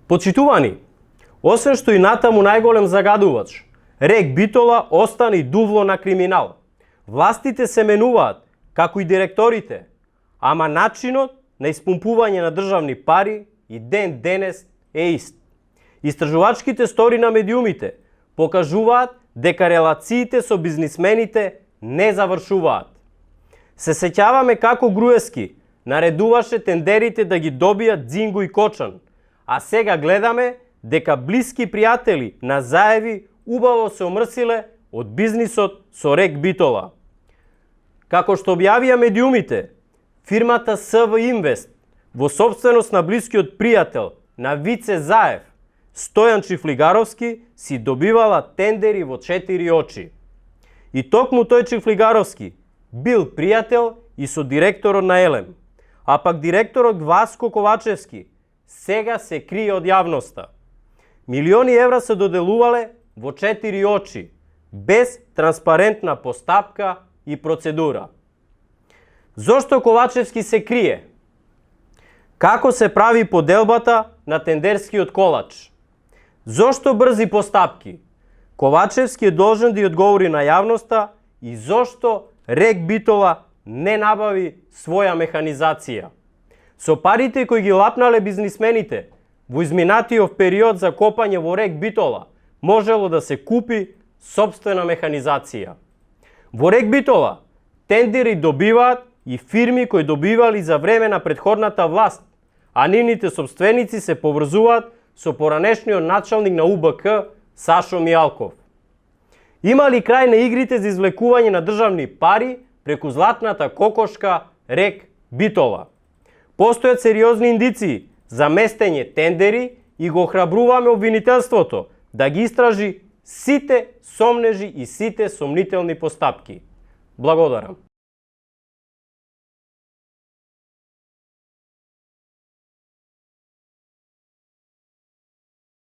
Почитувани, освен што и натаму најголем загадувач, Рек Битола остана и дувло на криминал. Властите се менуваат, како и директорите, ама начинот на испумпување на државни пари и ден денес е ист. Истражувачките стори на медиумите покажуваат дека релациите со бизнисмените не завршуваат. Се сеќаваме како Груевски наредуваше тендерите да ги добијат Дзинго и Кочан, а сега гледаме дека блиски пријатели на Заеви убаво се омрсиле од бизнисот со Рек Битола. Како што објавија медиумите, фирмата СВ Инвест во собственост на блискиот пријател на Вице Заев, Стојан Чифлигаровски, си добивала тендери во 4 очи. И токму тој Чифлигаровски бил пријател и со директорот на Елем, а пак директорот Васко Ковачевски сега се крие од јавноста. Милиони евра се доделувале во 4 очи, без транспарентна постапка и процедура. Зошто Ковачевски се крие? Како се прави поделбата на тендерскиот колач? Зошто брзи постапки? Ковачевски е должен да ја одговори на јавноста и зошто Рек Битола не набави своја механизација. Со парите кои ги лапнале бизнисмените во изминатиот период за копање во Рек Битола можело да се купи собствена механизација. Во Рек Битола тендери добиваат и фирми кои добивали за време на претходната власт, а нивните собственици се поврзуваат со поранешниот началник на УБК Сашо Мијалков. Има ли крај на игрите за извлекување на државни пари преку златната кокошка Рек Битола? Постојат сериозни индиции за местење тендери и го охрабруваме обвинителството да ги истражи сите сомнежи и сите сомнителни постапки. Благодарам.